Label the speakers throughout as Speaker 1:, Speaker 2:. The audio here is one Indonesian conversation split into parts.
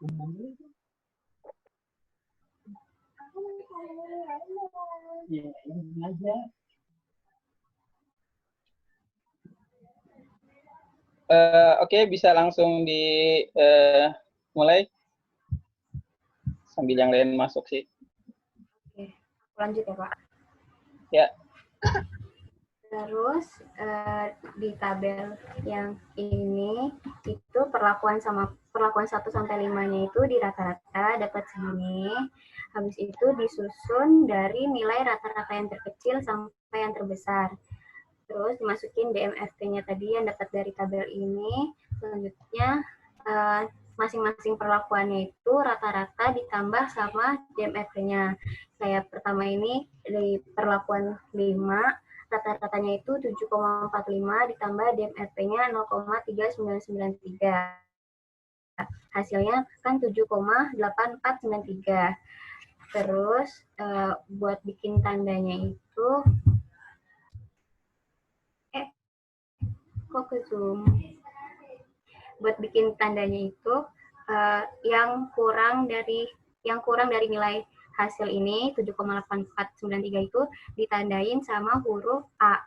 Speaker 1: Ya, ini aja. Oke, bisa langsung dimulai sambil yang lain masuk sih.
Speaker 2: Oke, lanjut ya Pak.
Speaker 1: Ya.
Speaker 2: Terus di tabel yang ini itu perlakuan 1 sampai 5-nya itu di rata-rata dapat segini. Habis itu disusun dari nilai rata-rata yang terkecil sampai yang terbesar. Terus dimasukin DMRT-nya tadi yang dapat dari tabel ini. Selanjutnya masing-masing perlakuannya itu rata-rata ditambah sama DMRT-nya. Kayak pertama ini di perlakuan 5, rata-ratanya itu 7,45 ditambah DMRT-nya 0,3993. Hasilnya kan 7,8493. Terus buat bikin tandanya itu kok ke zoom. Buat bikin tandanya itu yang kurang dari nilai hasil ini 7,8493 itu ditandain sama huruf A.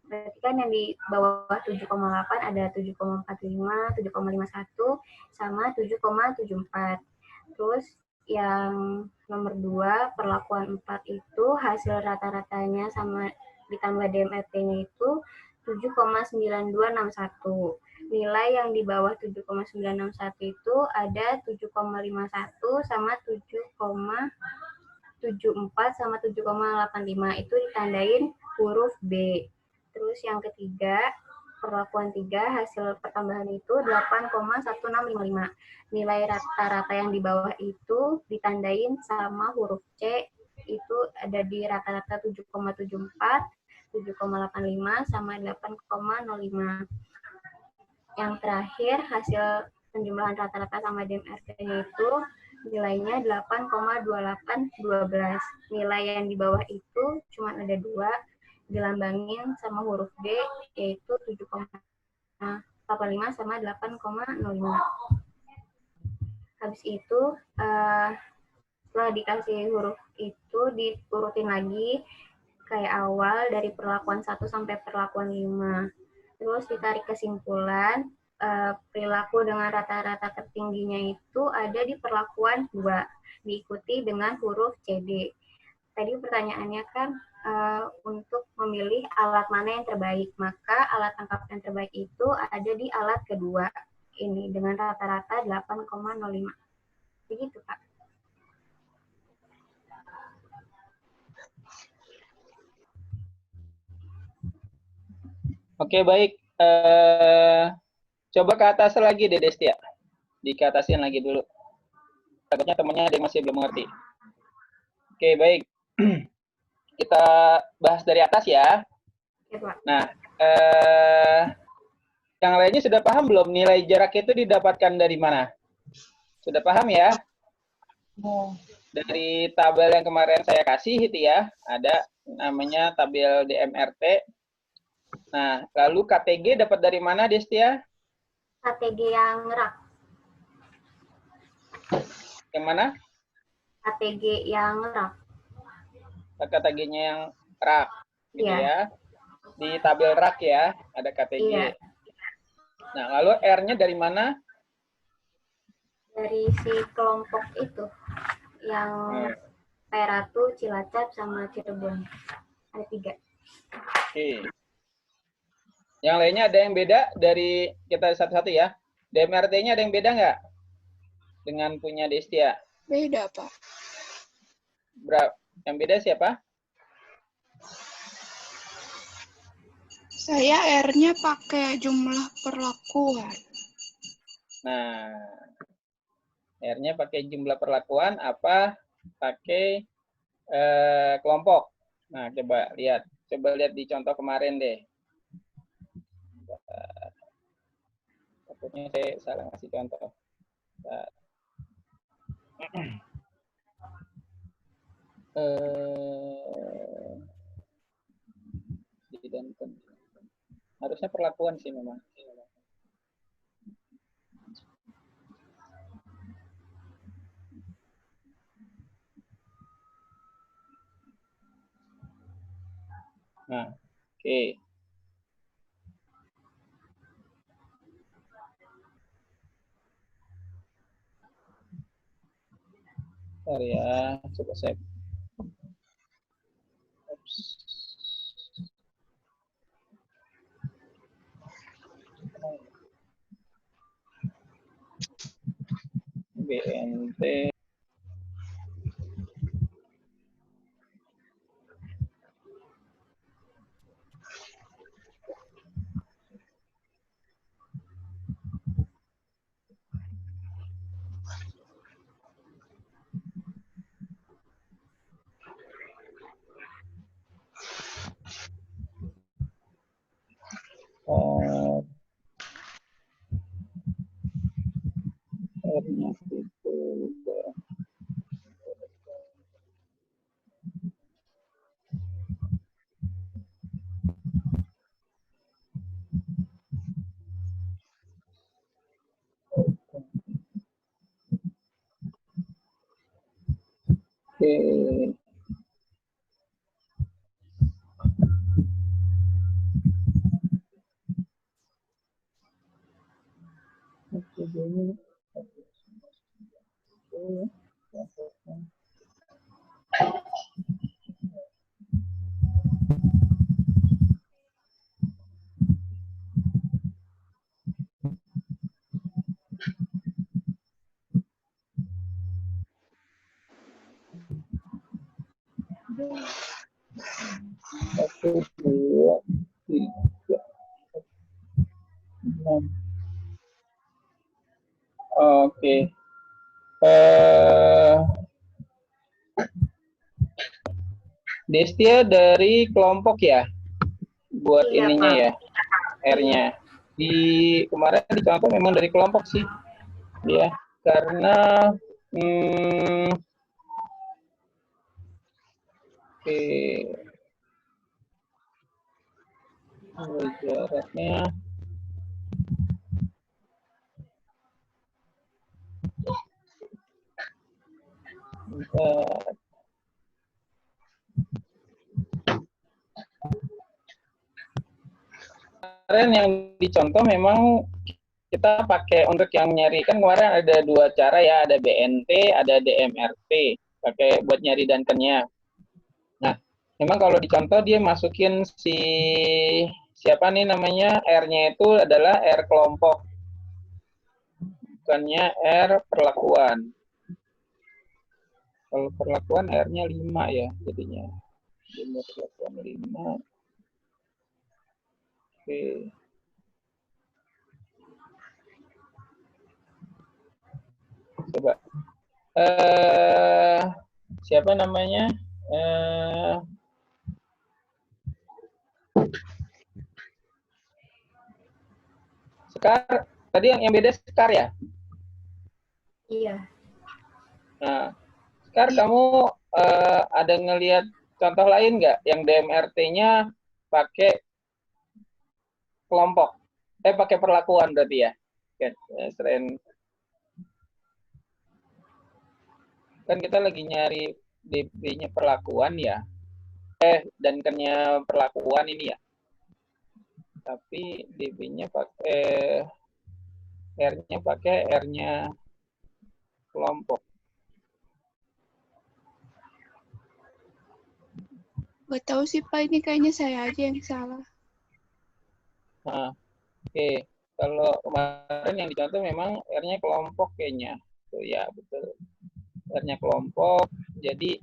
Speaker 2: Berarti kan yang di bawah 7,8 ada 7,45, 7,51 sama 7,74. Terus yang nomor 2 perlakuan 4 itu hasil rata-ratanya sama ditambah DMRT-nya itu 7,9261. Nilai yang di bawah 7,961 itu ada 7,51 sama 7,74 sama 7,85 itu ditandain huruf B. Terus yang ketiga, perlakuan 3 hasil pertambahan itu 8,1655. Nilai rata-rata yang di bawah itu ditandain sama huruf C, itu ada di rata-rata 7,74, 7,85 sama 8,05. Yang terakhir hasil penjumlahan rata-rata sama DMRT-nya itu nilainya 8,2812. Nilai yang di bawah itu cuma ada 2, dilambangin sama huruf D, yaitu 7,85 sama 8,05. Habis itu setelah dikasih huruf itu diurutin lagi kayak awal dari perlakuan 1 sampai perlakuan 5. Terus ditarik kesimpulan, perilaku dengan rata-rata tertingginya itu ada di perlakuan 2, diikuti dengan huruf CD. Tadi pertanyaannya kan untuk memilih alat mana yang terbaik, maka alat tangkap yang terbaik itu ada di alat kedua, ini dengan rata-rata 8,05. Begitu, Pak.
Speaker 1: Oke, baik. Coba ke atas lagi deh, Destia. Dikatasin lagi dulu. Takutnya temannya ada yang masih belum mengerti. Oke, baik. Kita bahas dari atas ya.
Speaker 2: Ya, Pak.
Speaker 1: Nah, yang lainnya sudah paham belum nilai jarak itu didapatkan dari mana? Sudah paham ya? Dari tabel yang kemarin saya kasih itu ya, ada namanya tabel DMRT. Nah, lalu KTG dapat dari mana, Destia?
Speaker 2: KTG yang rak.
Speaker 1: Yang mana?
Speaker 2: KTG yang rak.
Speaker 1: KTG-nya yang rak, gitu
Speaker 2: Iya.
Speaker 1: ya. Di tabel rak ya, ada KTG.
Speaker 2: Iya.
Speaker 1: Nah, lalu R-nya dari mana?
Speaker 2: Dari si kelompok itu, yang Peratu, Cilacap, sama Cirebon. Ada 3.
Speaker 1: Oke. Yang lainnya ada yang beda dari kita satu-satu ya. DMRT-nya ada yang beda nggak? Dengan punya Destia?
Speaker 3: Beda, Pak.
Speaker 1: Berapa? Yang beda siapa?
Speaker 3: Saya R-nya pakai jumlah perlakuan.
Speaker 1: Nah, R-nya pakai jumlah perlakuan, apa pakai kelompok. Nah, coba lihat di contoh kemarin deh. Takutnya saya salah ngasih contoh. Harusnya perlakuan sih memang. Nah, oke. Bentar ya, coba saya. Oops. BNT. R-nya itu oke. Satu, dua, tiga, enam. Oke. Destia dari kelompok ya, buat
Speaker 2: Iya,
Speaker 1: ininya
Speaker 2: Pak.
Speaker 1: ya, R-nya. Di kemarin dicontoh memang dari kelompok sih, ya, karena oke, jaraknya bentar. Kemarin yang dicontoh memang kita pakai untuk yang nyari, kan kemarin ada dua cara ya, ada BNT, ada DMRT, pakai buat nyari Duncan-nya. Nah, memang kalau dicontoh dia masukin siapa nih namanya, R-nya itu adalah R kelompok, bukannya R perlakuan. Kalau perlakuan R-nya 5 ya jadinya. Jumlah perlakuan 5. Oke. Coba. Siapa namanya? Sekar. Tadi yang beda Sekar ya?
Speaker 2: Iya.
Speaker 1: Nah, Sekar kamu ada ngelihat contoh lain nggak yang DMRT-nya pakai kelompok? Pakai perlakuan berarti ya? Selain kan kita lagi nyari DB-nya perlakuan ya. Dan kernya perlakuan ini ya. Tapi DB-nya pakai R-nya pakai R-nya kelompok.
Speaker 3: Gak tahu sih Pak, ini kayaknya saya aja yang salah.
Speaker 1: Nah, oke. Kalau kemarin yang dicontoh memang R-nya kelompok kayaknya. Tuh ya, betul. R-nya kelompok. Jadi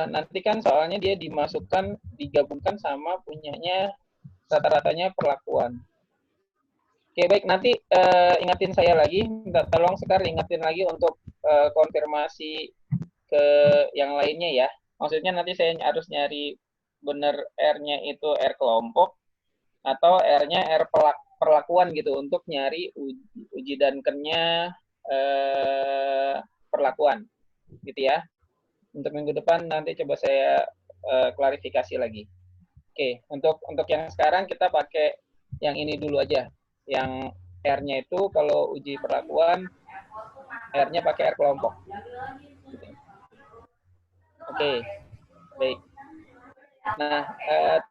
Speaker 1: nanti kan soalnya dia dimasukkan, digabungkan sama punyanya rata-ratanya perlakuan. Oke, baik. Nanti ingatin saya lagi. Minta tolong Sekar ingatin lagi untuk konfirmasi ke yang lainnya ya. Maksudnya nanti saya harus nyari benar R-nya itu R kelompok atau R-nya R perlakuan gitu untuk nyari uji Duncan-nya perlakuan gitu ya. Untuk minggu depan nanti coba saya klarifikasi lagi. Oke, untuk yang sekarang kita pakai yang ini dulu aja. Yang R-nya itu kalau uji perlakuan R-nya pakai R kelompok. Oke, baik. Nah,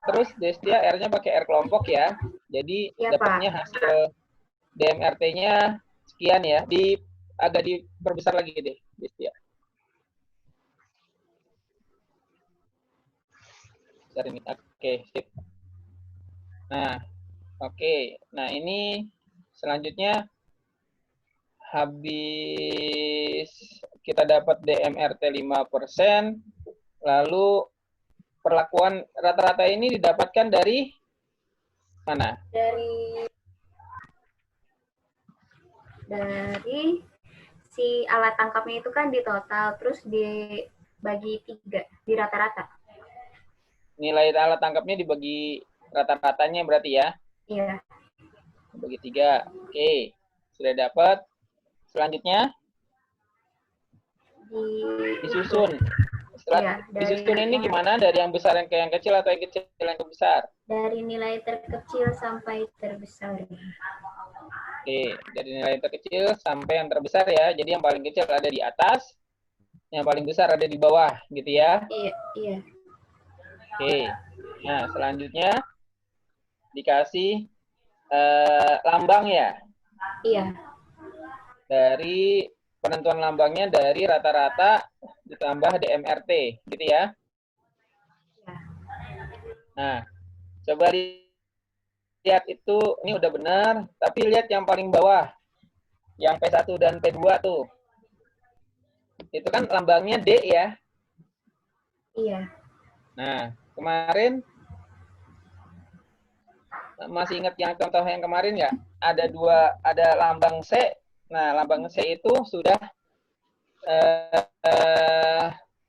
Speaker 1: terus Destia R-nya pakai R kelompok ya. Jadi
Speaker 2: Iya, Pak.
Speaker 1: dapatnya hasil DMRT-nya sekian ya. Agak diperbesar lagi deh, Destia. Ini. Oke, sip. Nah, oke. Nah, ini selanjutnya habis kita dapat DMRT 5%, lalu perlakuan rata-rata ini didapatkan dari mana?
Speaker 2: Dari si alat tangkapnya itu kan di total, terus dibagi 3, di rata-rata.
Speaker 1: Nilai alat tangkapnya dibagi rata-ratanya berarti ya?
Speaker 2: Iya.
Speaker 1: Bagi 3. Oke, sudah dapat. Selanjutnya disusun. Setelah disusun ini gimana? Dari yang besar yang ke yang kecil atau yang kecil yang ke besar?
Speaker 2: Dari nilai terkecil sampai terbesar.
Speaker 1: Oke, dari nilai terkecil sampai yang terbesar ya. Jadi yang paling kecil ada di atas, yang paling besar ada di bawah, gitu ya?
Speaker 2: Iya.
Speaker 1: Oke, nah selanjutnya dikasih lambang ya?
Speaker 2: Iya.
Speaker 1: Dari penentuan lambangnya dari rata-rata ditambah DMRT, gitu ya? Nah, coba lihat itu, ini udah benar, tapi lihat yang paling bawah, yang P1 dan P2 tuh. Itu kan lambangnya D ya?
Speaker 2: Iya.
Speaker 1: Nah, kemarin, masih ingat yang contoh yang kemarin nggak? Ada lambang C. Nah, lambang C itu sudah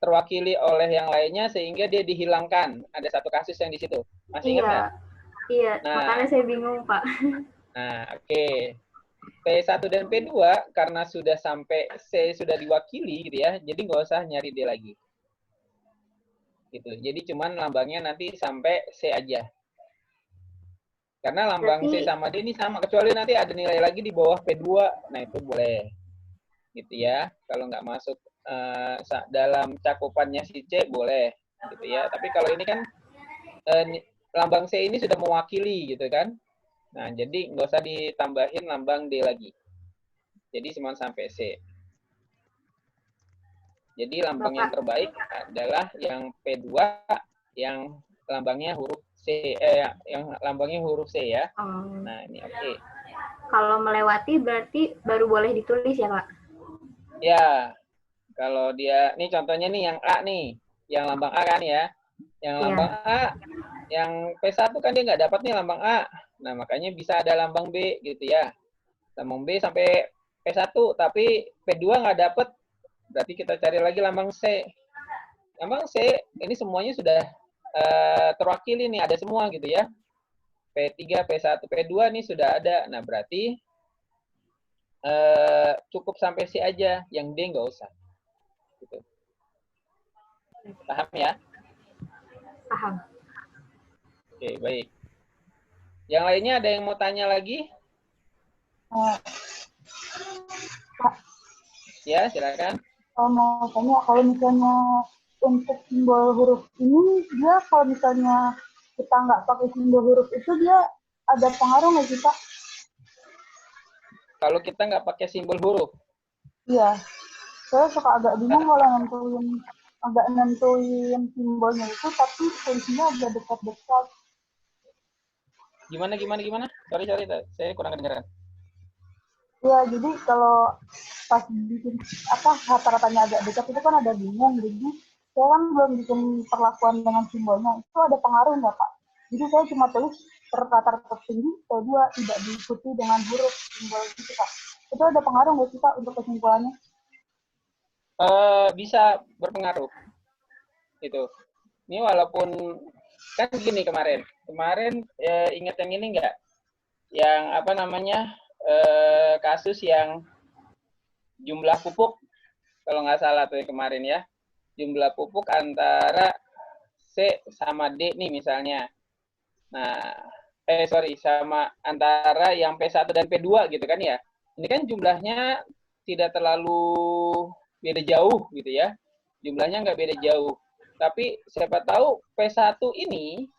Speaker 1: terwakili oleh yang lainnya sehingga dia dihilangkan. Ada satu kasus yang di situ. Masih ingat nggak?
Speaker 2: Iya,
Speaker 1: Nah,
Speaker 2: makanya saya bingung, Pak.
Speaker 1: Nah, oke. P1 dan P2 karena sudah sampai C sudah diwakili gitu ya, jadi nggak usah nyari D lagi. Gitu. Jadi cuman lambangnya nanti sampai C aja. Karena lambang C sama D ini sama, kecuali nanti ada nilai lagi di bawah P2, nah itu boleh. Gitu ya. Kalau nggak masuk dalam cakupannya si C, boleh. Gitu ya. Tapi kalau ini kan lambang C ini sudah mewakili gitu kan. Nah, jadi nggak usah ditambahin lambang D lagi. Jadi cuma sampai C. Jadi lambang yang terbaik adalah yang P2 yang lambangnya huruf C, yang lambangnya huruf C ya. Nah, ini oke.
Speaker 2: Kalau melewati berarti baru boleh ditulis ya, Pak?
Speaker 1: Ya, kalau dia, nih contohnya nih yang A nih, yang lambang A kan ya. Yang lambang A, yang P1 kan dia nggak dapat nih lambang A. Nah, makanya bisa ada lambang B gitu ya. Lambang B sampai P1, tapi P2 nggak dapat. Berarti kita cari lagi lambang C. Lambang C, ini semuanya sudah terwakili nih, ada semua gitu ya. P3, P1, P2 nih sudah ada. Nah, berarti cukup sampai C aja, yang D nggak usah. Gitu. Paham ya?
Speaker 2: Paham.
Speaker 1: Oke, baik. Yang lainnya ada yang mau tanya lagi? Ya, silakan.
Speaker 4: Mau tanya, kalau misalnya untuk simbol huruf ini, dia kalau misalnya kita nggak pakai simbol huruf itu, dia ada pengaruh nggak sih, Pak?
Speaker 1: Kalau kita nggak pakai simbol huruf?
Speaker 4: Iya. Saya suka agak bingung kalau nentuin simbolnya itu, tapi tulisnya agak dekat-dekat.
Speaker 1: Gimana? Sorry, saya kurang kedengeran.
Speaker 4: Ya, jadi kalau pas bikin rata-ratanya agak dekat itu kan ada bingung. Jadi saya kan belum bikin perlakuan dengan simbolnya. Itu ada pengaruh nggak, Pak? Jadi saya cuma tulis rata tertinggi, P2 tidak diikuti dengan huruf simbol gitu, Pak. Itu ada pengaruh nggak sih, Pak, untuk kesimpulannya?
Speaker 1: Bisa berpengaruh. Gitu. Ini walaupun kan gini kemarin ingat yang ini nggak? Yang apa namanya kasus yang jumlah pupuk kalau nggak salah tuh kemarin ya, jumlah pupuk antara C sama D nih misalnya. Nah, sama antara yang P1 dan P2 gitu kan ya. Ini kan jumlahnya tidak terlalu beda jauh gitu ya. Jumlahnya nggak beda jauh. Tapi siapa tahu P1 ini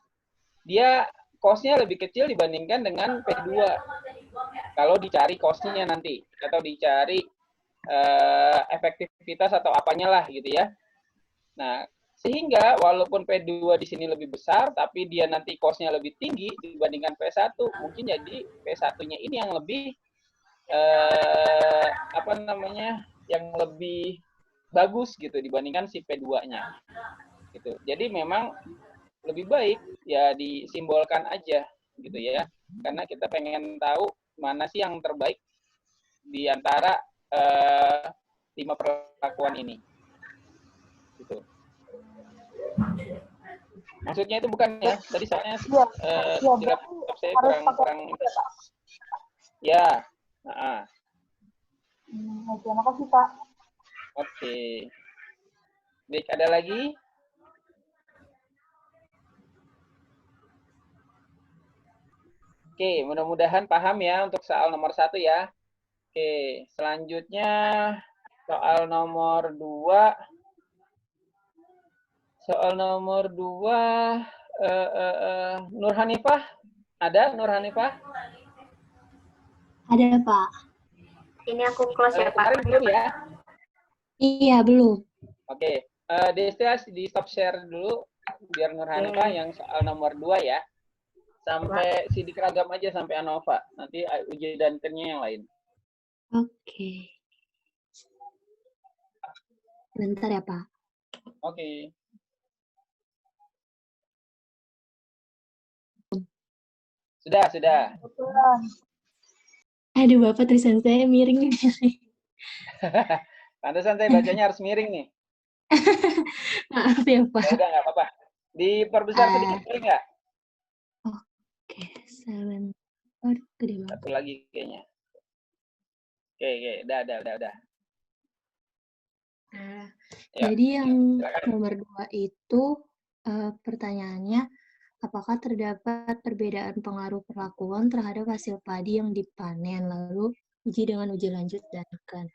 Speaker 1: dia cost-nya lebih kecil dibandingkan dengan P2. Kalau dicari cost-nya nanti atau dicari efektivitas atau apanya lah gitu ya. Nah, sehingga walaupun P2 di sini lebih besar, tapi dia nanti cost-nya lebih tinggi dibandingkan P1, mungkin jadi P1-nya ini yang lebih yang lebih bagus gitu dibandingkan si P2-nya. Gitu. Jadi memang lebih baik ya disimbolkan aja gitu ya. Karena kita pengen tahu mana sih yang terbaik di antara 5 perlakuan ini. Gitu. Maksudnya itu bukan ya, tadi soalnya laptop saya kurang ya.
Speaker 4: Oke, makasih Pak.
Speaker 1: Oke. Baik, ada lagi? Oke, mudah-mudahan paham ya untuk soal nomor 1 ya. Oke, selanjutnya soal nomor 2. Soal nomor 2, Nur Hanifah, ada Nur Hanifah?
Speaker 5: Ada, Pak.
Speaker 2: Ini aku close ya, Pak.
Speaker 1: Kemarin belum ya?
Speaker 5: Iya, belum.
Speaker 1: Oke, Destia di stop share dulu, biar Nur Hanifah yang soal nomor 2 ya. Sampai Sidik Ragam aja, sampai Anova. Nanti uji dan yang lain.
Speaker 5: Oke. Bentar ya, Pak.
Speaker 1: Oke. Sudah.
Speaker 5: Aduh, Bapak, tulisan saya miring.
Speaker 1: Pantesan saya bacanya harus miring nih.
Speaker 5: Maaf ya, Pak.
Speaker 1: Ya udah, nggak apa-apa. Diperbesar sedikit boleh nggak?
Speaker 5: Oke, sebentar. Gede banget.
Speaker 1: Satu lagi kayaknya. Oke, udah.
Speaker 5: Nah,
Speaker 1: Ya,
Speaker 5: jadi yang
Speaker 1: silakan.
Speaker 5: nomor 2 itu pertanyaannya, apakah terdapat perbedaan pengaruh perlakuan terhadap hasil padi yang dipanen, lalu uji dengan uji lanjut dan kan.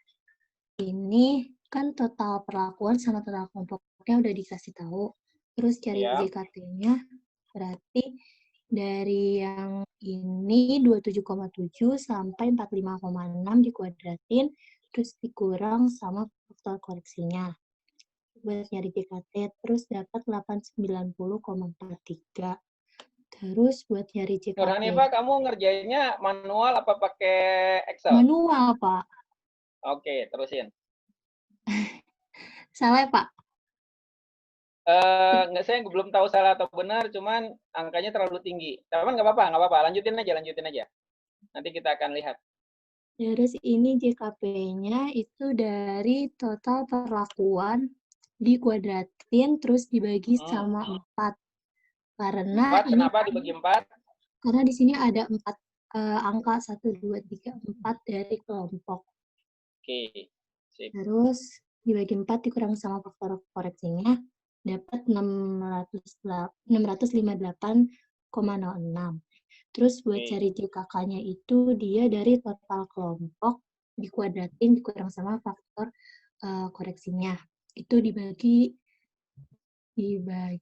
Speaker 5: Ini kan total perlakuan sama total kelompoknya udah dikasih tahu. Terus cari JKT-nya, berarti dari yang ini 27,7 sampai 45,6 dikuadratin, terus dikurang sama faktor koreksinya. Buat nyari JKT, terus dapat 890,43. Terus buat nyari JKT.
Speaker 1: Nur Hanifah, kamu ngerjainnya manual apa pakai Excel?
Speaker 5: Manual, Pak.
Speaker 1: Oke, terusin.
Speaker 5: Salah ya, Pak?
Speaker 1: Saya belum tahu salah atau benar, cuman angkanya terlalu tinggi. Tapi nggak apa-apa. Lanjutin aja. Nanti kita akan lihat.
Speaker 5: Terus ini JKP-nya itu dari total perlakuan dikuadratin terus dibagi sama 4. Karena
Speaker 1: 4, kenapa dibagi 4?
Speaker 5: Karena di sini ada 4 angka 1, 2, 3, 4 dari kelompok.
Speaker 1: Oke. Sip.
Speaker 5: Terus dibagi 4 dikurang sama faktor koreksinya dapat 658,06. Terus buat cari JKK-nya itu dia dari total kelompok dikuadratin dikurang sama faktor koreksinya. Itu dibagi 6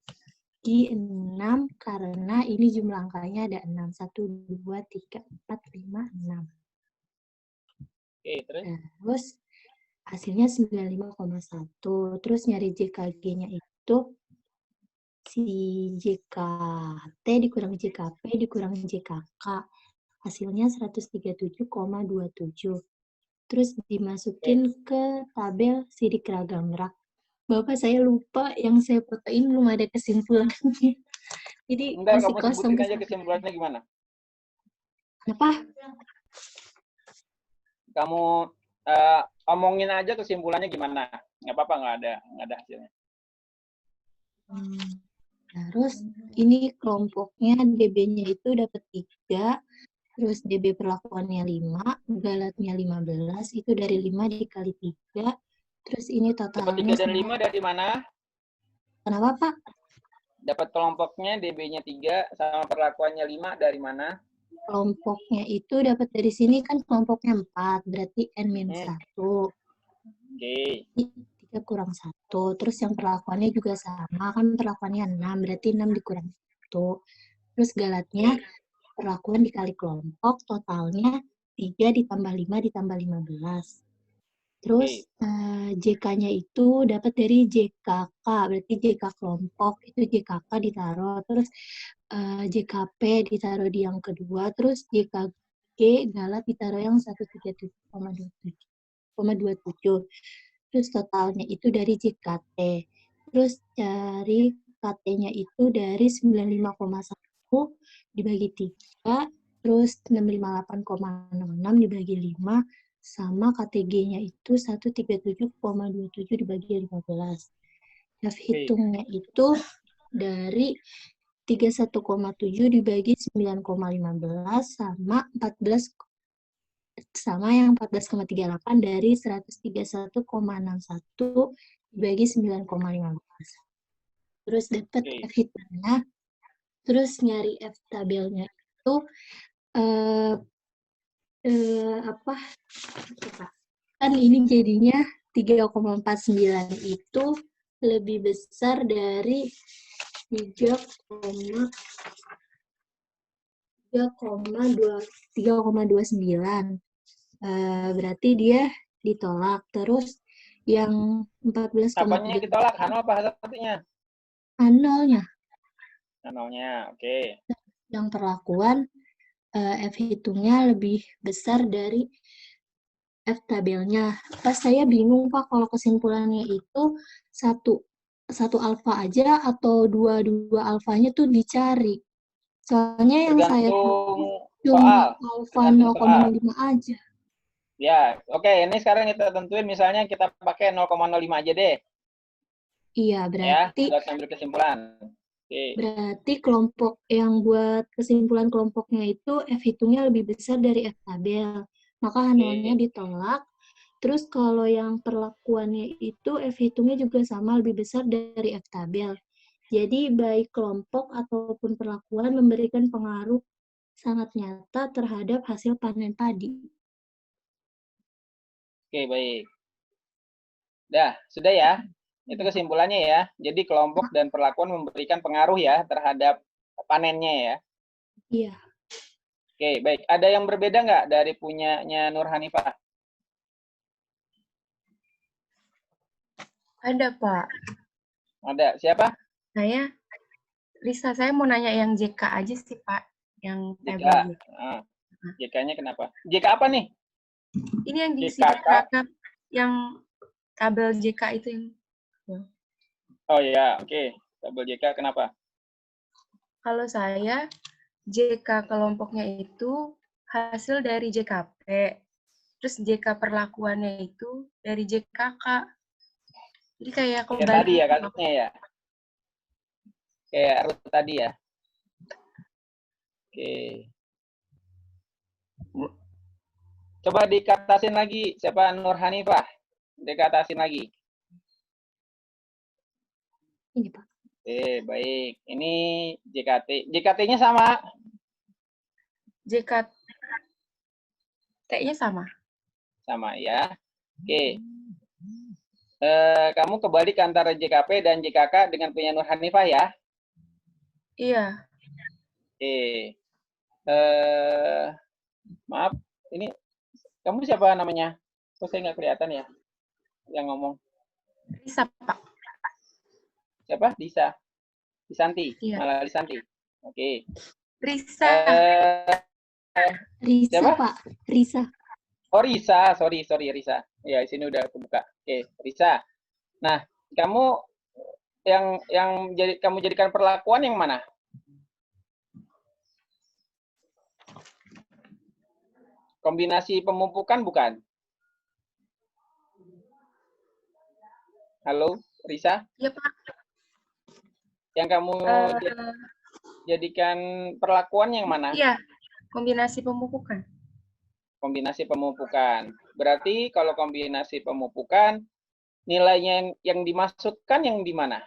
Speaker 5: karena ini jumlah angkanya ada 6. 1, 2, 3, 4, 5, 6.
Speaker 1: Oke,
Speaker 5: terus hasilnya 95,1. Terus nyari JKG-nya itu si JKT dikurang JKP dikurang JKK. Hasilnya 137,27. Terus dimasukin ke tabel sidik ragam rak. Bapak, saya lupa yang saya fotoin belum ada kesimpulannya. Jadi masih kosong.
Speaker 1: Sebutin aja kesimpulannya gimana?
Speaker 5: Kenapa?
Speaker 1: Kamu omongin aja kesimpulannya gimana. Nggak apa-apa, nggak ada hasilnya.
Speaker 5: Terus ini kelompoknya DB-nya itu dapat 3, terus DB perlakuannya 5, galatnya 15, itu dari 5 dikali 3, terus ini totalnya...
Speaker 1: Dapat 3 dan 5 dari mana?
Speaker 5: Kenapa, Pak?
Speaker 1: Dapat kelompoknya DB-nya 3 sama perlakuannya 5 dari mana?
Speaker 5: Kelompoknya itu dapat dari sini kan kelompoknya 4, berarti N-1.
Speaker 1: Oke.
Speaker 5: 3 kurang 1. Terus yang perlakuannya juga sama, kan perlakuannya 6, berarti 6 dikurang 1. Terus galatnya perlakuan dikali kelompok, totalnya 3 ditambah 5 ditambah 15. Terus JK-nya itu dapat dari JKK, berarti JK kelompok, itu JKK ditaruh. Terus JKP ditaruh di yang kedua, terus JKG galat ditaruh yang 137,27. Terus totalnya itu dari JKT. Terus cari KT-nya itu dari 95,1 dibagi 3, terus 658,66 dibagi 5, sama KTG-nya itu 137,27 dibagi 15. F hitungnya itu dari 31,7 dibagi 9,15 sama 14 sama yang 14,38 dari 131,61 dibagi 9,15. Terus dapat F hitungnya. Terus nyari F tabelnya itu kan ini jadinya 3,49 itu lebih besar dari 3,29. Berarti dia ditolak. Terus yang 14,3
Speaker 1: apanya ditolak? Hanol apa satunya?
Speaker 5: Anolnya.
Speaker 1: Anolnya, oke.
Speaker 5: Yang perlakuan F hitungnya lebih besar dari F tabelnya. Pas saya bingung Pak kalau kesimpulannya itu satu alfa aja atau dua alfanya tuh dicari. Soalnya yang saya tahu cuma alfa 0,05 aja.
Speaker 1: Ya, oke. Ini sekarang kita tentuin misalnya kita pakai 0,05 aja deh.
Speaker 5: Iya, berarti
Speaker 1: ya, buat ambil kesimpulan.
Speaker 5: Berarti kelompok yang buat kesimpulan kelompoknya itu F hitungnya lebih besar dari F tabel. Maka H0-nya ditolak. Terus kalau yang perlakuannya itu F hitungnya juga sama lebih besar dari F tabel. Jadi baik kelompok ataupun perlakuan memberikan pengaruh sangat nyata terhadap hasil panen padi.
Speaker 1: Oke, baik. Dah, sudah ya. Itu kesimpulannya ya. Jadi kelompok dan perlakuan memberikan pengaruh ya terhadap panennya ya.
Speaker 5: Iya.
Speaker 1: Oke, baik. Ada yang berbeda nggak dari punyanya Nur Hanifah?
Speaker 2: Ada, Pak.
Speaker 1: Ada. Siapa?
Speaker 2: Risa, saya mau nanya yang JK aja sih, Pak. Yang
Speaker 1: JK.
Speaker 2: tabel.
Speaker 1: JK-nya kenapa? JK apa nih?
Speaker 2: Ini yang diisi kakak yang tabel JK itu yang.
Speaker 1: Oh ya, oke. Tabel JK kenapa?
Speaker 2: Kalau saya, JK kelompoknya itu hasil dari JKP. Terus JK perlakuannya itu dari JKK. Jadi kayak
Speaker 1: kembali tadi ya kasusnya ya. Kayak arus tadi ya. Oke. Coba dikatasin lagi. Siapa? Nur Hanifah. Dikatasin lagi.
Speaker 5: Ini, Pak.
Speaker 1: Baik. Ini JKT. JKT-nya sama.
Speaker 2: JKT-nya sama.
Speaker 1: Sama ya. Oke. Kamu kebalik antara JKP dan JKK dengan punya Nur Hanifah ya?
Speaker 2: Iya.
Speaker 1: Maaf, ini kamu siapa namanya? Kok saya nggak kelihatan ya yang ngomong?
Speaker 2: Risa, Pak.
Speaker 1: Siapa? Disa. Disanti.
Speaker 2: Iya.
Speaker 1: Malah Disanti. Oke.
Speaker 2: Risa.
Speaker 5: Risa,
Speaker 1: siapa?
Speaker 5: Pak. Risa.
Speaker 1: Oh, Risa. Sorry, Risa. Ya, di sini udah kebuka. Oke, Risa. Nah, kamu yang kamu jadikan perlakuan yang mana? Kombinasi pemupukan bukan? Halo, Risa?
Speaker 2: Iya, Pak.
Speaker 1: Yang kamu jadikan perlakuan yang mana?
Speaker 2: Iya, kombinasi pemupukan.
Speaker 1: Kombinasi pemupukan. Berarti kalau kombinasi pemupukan, nilainya yang dimasukkan yang di mana?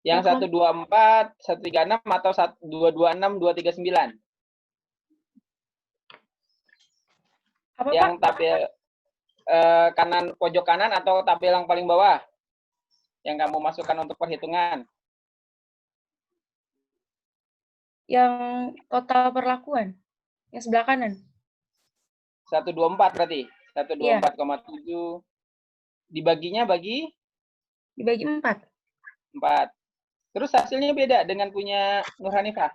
Speaker 1: Yang 124, 136 atau 226, 239?
Speaker 6: Apa,
Speaker 1: Yang
Speaker 6: Pak?
Speaker 1: tabel kanan, pojok kanan atau tabel yang paling bawah? Yang kamu masukkan untuk perhitungan.
Speaker 6: Yang total perlakuan. Yang sebelah kanan.
Speaker 1: 124 berarti.
Speaker 6: Iya.
Speaker 1: 124,7. Dibaginya bagi
Speaker 6: Dibagi 4.
Speaker 1: 4. Terus hasilnya beda dengan punya Nur Hanifah?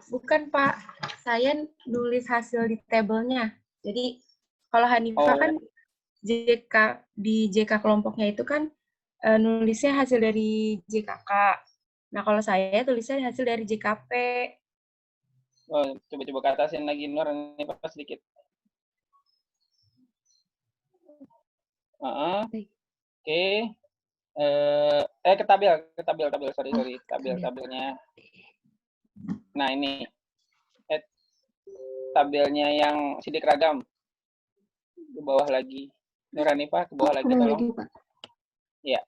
Speaker 6: Bukan, Pak. Saya nulis hasil di tabelnya. Jadi, kalau Hanifah
Speaker 1: Oh.
Speaker 6: kan di JK kelompoknya itu kan nulisnya hasil dari JKK. Nah, kalau saya tulisnya hasil dari JKP.
Speaker 1: Oh, coba-coba katasin lagi Nur Hanifah sedikit. Oke. Ke tabel, sorry. Tabelnya. Nah, ini. Tabelnya yang sidik ragam. Ke bawah lagi. Nur Hanifah, ke bawah lagi tolong.
Speaker 5: Lagi, Pak.
Speaker 1: Iya.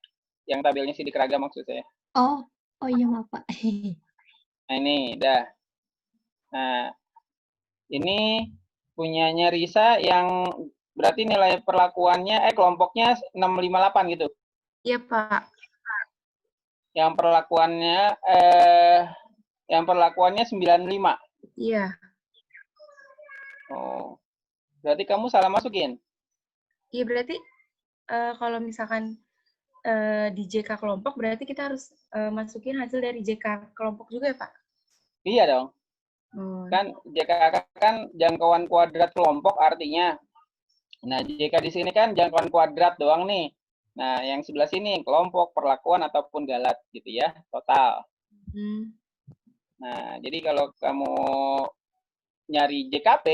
Speaker 1: Yang tabelnya sidik ragam maksud saya.
Speaker 5: Oh iya, maaf, Pak.
Speaker 1: Nah, ini, dah. Nah, ini punyanya Risa yang berarti nilai perlakuannya, kelompoknya 658 gitu.
Speaker 6: Iya, Pak.
Speaker 1: Yang perlakuannya 95.
Speaker 6: Iya.
Speaker 1: Oh. Berarti kamu salah masukin.
Speaker 6: Iya, berarti kalau misalkan di JK kelompok, berarti kita harus masukin hasil dari JK kelompok juga ya, Pak?
Speaker 1: Iya dong.
Speaker 6: Oh.
Speaker 1: Kan JKK kan jangkauan kuadrat kelompok artinya. Nah, JK di sini kan jangkauan kuadrat doang nih. Nah, yang sebelah sini kelompok, perlakuan ataupun galat gitu ya, total. Nah, jadi kalau kamu nyari JKP,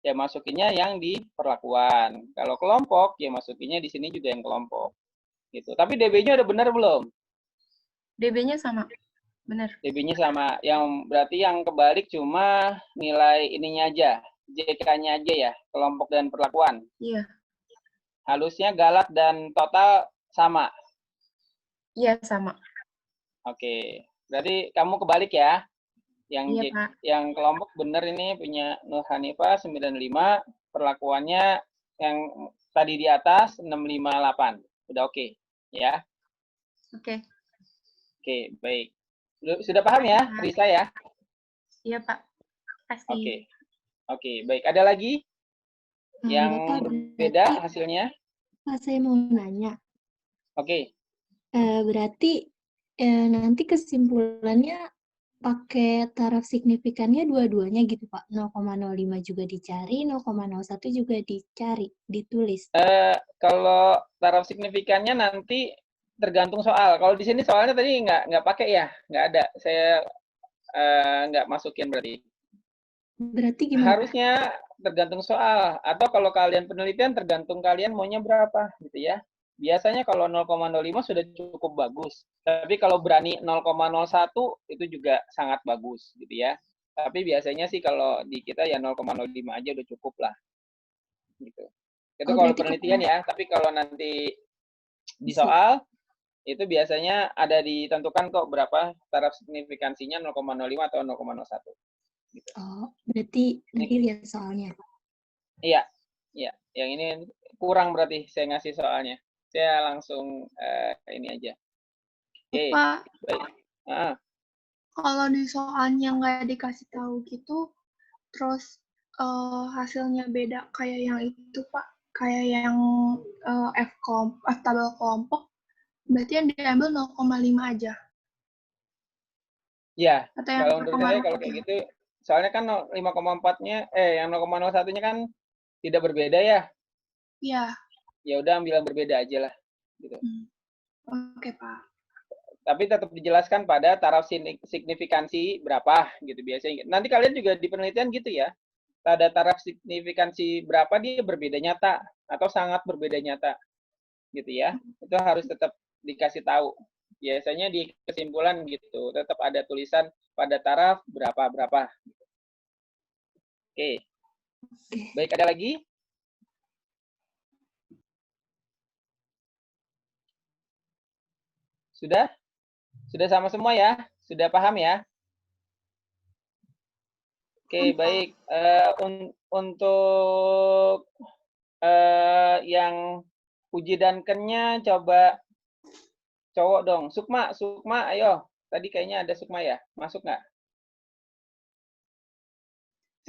Speaker 1: ya masukinnya yang di perlakuan. Kalau kelompok, ya masukinnya di sini juga yang kelompok. Gitu. Tapi DB-nya udah benar belum?
Speaker 6: DB-nya sama. Benar.
Speaker 1: DB-nya sama. Yang berarti yang kebalik cuma nilai ininya aja, JK-nya aja ya, kelompok dan perlakuan.
Speaker 6: Iya.
Speaker 1: Halusnya galat dan total sama.
Speaker 6: Iya, sama.
Speaker 1: Oke. Berarti kamu kebalik ya. Yang
Speaker 6: Iya, Pak.
Speaker 1: yang kelompok benar ini punya Nur Hanifah 95, perlakuannya yang tadi di atas 658. Udah oke, ya.
Speaker 6: Oke.
Speaker 1: Oke, baik. Sudah paham ya, Risa ya?
Speaker 6: Iya, Pak. Pasti.
Speaker 1: Oke, baik. Ada lagi yang
Speaker 5: Bapak,
Speaker 1: beda hasilnya?
Speaker 5: Pak, saya mau nanya.
Speaker 1: Oke.
Speaker 5: Berarti nanti kesimpulannya pakai taraf signifikannya dua-duanya gitu, Pak. 0,05 juga dicari, 0,01 juga dicari, ditulis.
Speaker 1: Kalau taraf signifikannya nanti tergantung soal. Kalau di sini soalnya tadi nggak pakai ya, nggak ada. Saya nggak masukin berarti.
Speaker 5: Berarti gimana?
Speaker 1: Harusnya tergantung soal. Atau kalau kalian penelitian tergantung kalian maunya berapa gitu ya. Biasanya kalau 0,05 sudah cukup bagus. Tapi kalau berani 0,01 itu juga sangat bagus gitu ya. Tapi biasanya sih kalau di kita ya 0,05 aja udah cukup lah. Gitu. Itu kalau penelitian ya, tapi kalau nanti di soal itu biasanya ada ditentukan kok berapa taraf signifikansinya 0,05 atau 0,01. Gitu.
Speaker 5: Oh, berarti nanti lihat soalnya.
Speaker 1: Iya, iya. Yang ini kurang berarti saya ngasih soalnya. Saya langsung ini aja. Oke.
Speaker 3: Pak,
Speaker 1: Baik.
Speaker 3: kalau di soalnya nggak dikasih tahu gitu, terus hasilnya beda kayak yang itu, Pak. Kayak yang tabel kelompok, berarti yang diambil 0,5 aja.
Speaker 1: Iya,
Speaker 3: Atau yang
Speaker 1: kalau menurut saya kalau kayak gitu, soalnya kan 5,4-nya, yang 0,01-nya kan tidak berbeda ya.
Speaker 3: Iya.
Speaker 1: Ya udah ambil yang berbeda aja lah. Gitu.
Speaker 3: Oke, Pak.
Speaker 1: Tapi tetap dijelaskan pada taraf signifikansi berapa gitu biasanya. Nanti kalian juga di penelitian gitu ya. Pada taraf signifikansi berapa dia berbeda nyata atau sangat berbeda nyata. Gitu ya. Itu harus tetap dikasih tahu. Biasanya di kesimpulan gitu, tetap ada tulisan pada taraf berapa. Oke. Baik, ada lagi? Sudah? Sudah sama semua ya? Sudah paham ya? Oke, baik. Untuk yang uji dankennya coba cowok dong. Sukma, ayo. Tadi kayaknya ada Sukma ya? Masuk nggak?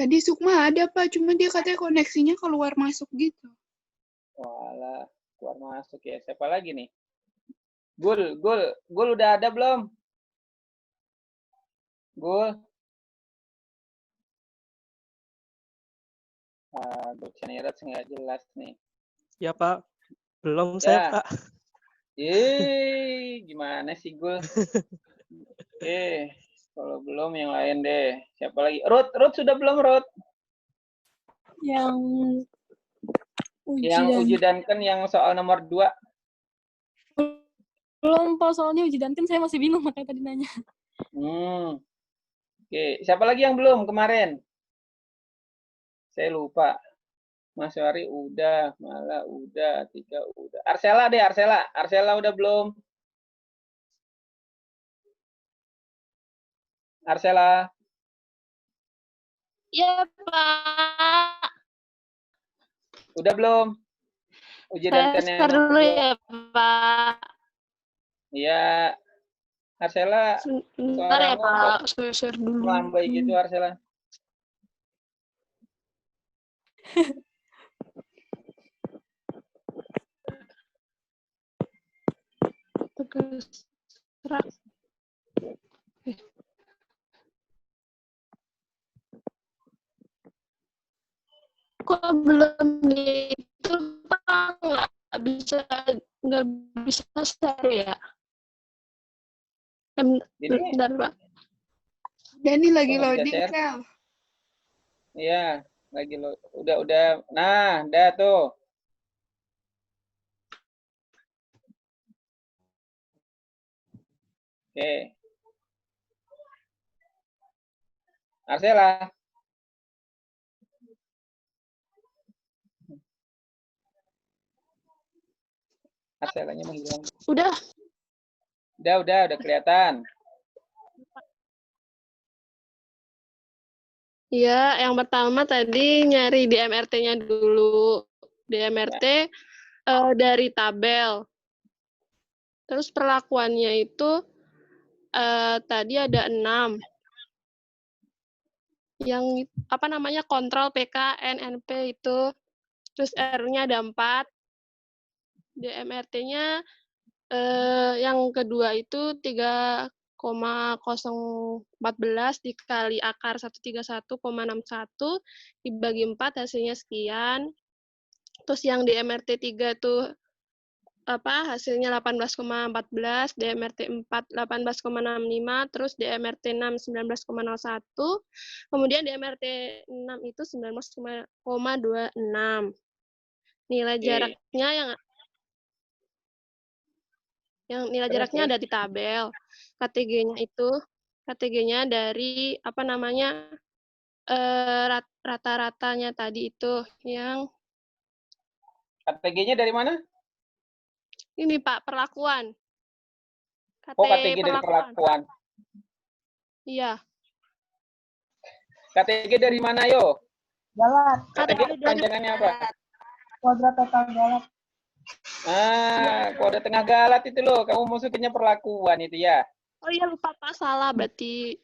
Speaker 3: Tadi Sukma ada, Pak. Cuma dia katanya koneksinya keluar masuk gitu.
Speaker 1: Walah, keluar masuk ya. Siapa lagi nih? Gul udah ada belum? Gul. Aduh, Chanirat nggak jelas nih.
Speaker 7: Ya, Pak. Belum
Speaker 1: Ya.
Speaker 7: saya, Pak.
Speaker 1: Gimana sih, Gul? Kalau belum yang lain deh. Siapa lagi? Ruth sudah belum, Ruth?
Speaker 8: Yang
Speaker 1: uji danken yang soal nomor 2.
Speaker 8: Belum, Pak. Soalnya uji danken saya masih bingung, makanya tadi nanya.
Speaker 1: Oke. Siapa lagi yang belum kemarin? Saya lupa. Mas Wari udah, Mala udah, Tika udah. Arsela deh, Arsela udah belum? Arsela.
Speaker 8: Iya, Pak.
Speaker 1: Udah belum? Uji dankennya
Speaker 8: Saya dulu ya, Pak.
Speaker 1: Iya. Arsela,
Speaker 8: Sebentar ya, Pak. Saya share dulu.
Speaker 1: melambai gitu, Arsela.
Speaker 8: Kok belum itu, Pak? Nggak bisa share ya? Bentar, Pak.
Speaker 3: Dan ini lagi
Speaker 1: Kok nggak bisa
Speaker 3: loading,
Speaker 1: share?
Speaker 3: Sel.
Speaker 1: Iya, lagi lo. Udah. Nah, dah tuh. Oke. Arsela. Arselanya menghilang.
Speaker 8: Udah
Speaker 1: kelihatan.
Speaker 8: Iya, yang pertama tadi nyari DMRT-nya dulu. DMRT dari tabel. Terus perlakuannya itu tadi ada 6. Yang apa namanya kontrol PK, NNP itu. Terus R-nya ada 4. DMRT-nya yang kedua itu 3,014 dikali akar 131,61 dibagi 4 hasilnya sekian. Terus yang di MRT 3 itu hasilnya 18,14, DMRT 4 18,65, terus DMRT 6 19,01. Kemudian DMRT 6 itu 19,26. Nilai jaraknya yang nilai jaraknya ada di tabel. KTG-nya dari rata-ratanya tadi itu yang
Speaker 1: KTG-nya dari mana?
Speaker 8: ini, Pak, perlakuan.
Speaker 1: KTG dari perlakuan.
Speaker 8: Iya.
Speaker 1: KTG dari mana, yo?
Speaker 4: Galat.
Speaker 1: KTG panjangannya apa?
Speaker 4: Kuadrat total galat.
Speaker 1: Kode tengah galat itu loh. Kamu masukinnya perlakuan itu ya.
Speaker 8: Oh iya, lupa, Pak, salah berarti.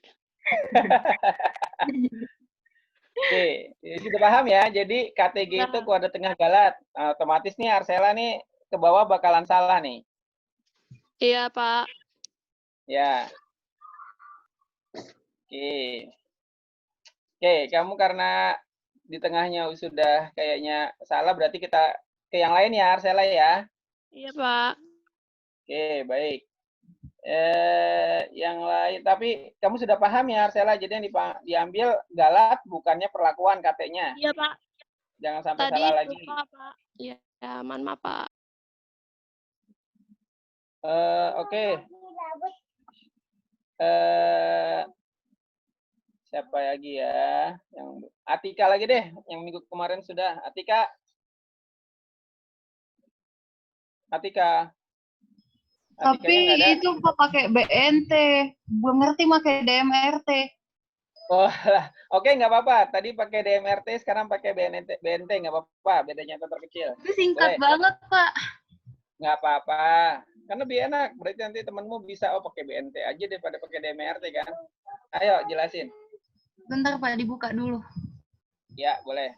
Speaker 1: Oke, sudah paham ya. Jadi KTG itu kode tengah galat. Otomatis nih Arsela nih ke bawah bakalan salah nih.
Speaker 8: Iya, Pak.
Speaker 1: Ya. Oke, kamu karena di tengahnya sudah kayaknya salah, berarti kita ke yang lain ya, Arsela ya.
Speaker 8: Iya, Pak.
Speaker 1: Oke, baik. Yang lain, tapi kamu sudah paham ya, Arsela. Jadi yang diambil galat, bukannya perlakuan KT-nya.
Speaker 8: Iya, Pak.
Speaker 1: Jangan sampai
Speaker 8: Tadi
Speaker 1: salah lagi.
Speaker 8: lupa, Pak. Iya, maaf, Pak.
Speaker 1: Oke. Siapa lagi ya? Yang Atika lagi deh, yang minggu kemarin sudah. Atika.
Speaker 4: Tapi itu kok pakai BNT, belum ngerti pakai DMRT.
Speaker 1: Oh, oke, nggak apa-apa. Tadi pakai DMRT, sekarang pakai BNT nggak apa-apa. Bedanya yang terkecil.
Speaker 3: Itu singkat
Speaker 1: Boleh?
Speaker 3: banget, Pak.
Speaker 1: Nggak apa-apa. Kan lebih enak. Berarti nanti temanmu bisa, oh pakai BNT aja daripada pakai DMRT kan. Ayo, jelasin.
Speaker 3: Bentar, Pak, dibuka dulu.
Speaker 1: Ya, boleh.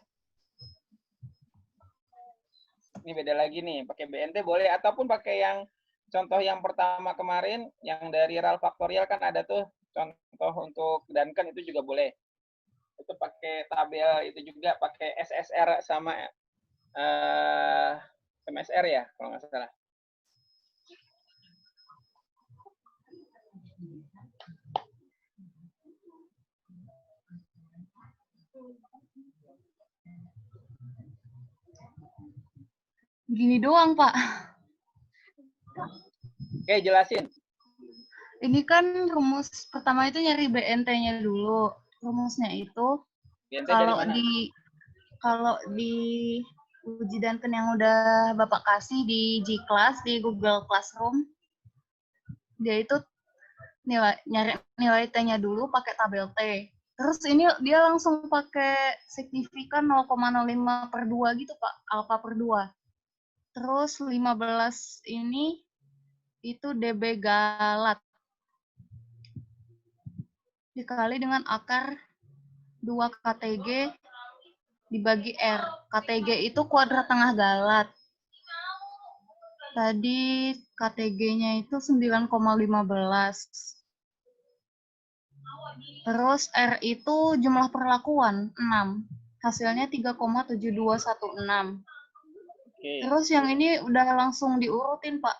Speaker 1: Ini beda lagi nih. Pakai BNT boleh. Ataupun pakai yang contoh yang pertama kemarin, yang dari RAL faktorial kan ada tuh. Contoh untuk Duncan itu juga boleh. Itu pakai tabel itu juga, pakai SSR sama MSR ya, kalau nggak salah.
Speaker 3: Gini doang, Pak.
Speaker 1: Oke, jelasin.
Speaker 3: Ini kan rumus pertama itu nyari BNT-nya dulu. Rumusnya itu
Speaker 1: BNT dari mana?
Speaker 3: kalau di uji Duncan yang udah Bapak kasih di G-Class, di Google Classroom, dia itu nyari nilai T-nya dulu pakai tabel T. Terus ini dia langsung pakai signifikan 0,05/2 gitu, Pak, alfa per 2. Terus 15 ini itu dB galat dikali dengan akar 2 KTG dibagi R. KTG itu kuadrat tengah galat. Tadi KTG-nya itu 9,15. Terus R itu jumlah perlakuan 6. Hasilnya 3,7216. Terus yang ini udah langsung diurutin, Pak.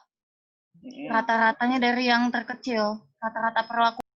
Speaker 3: Rata-ratanya dari yang terkecil. Rata-rata perlakuan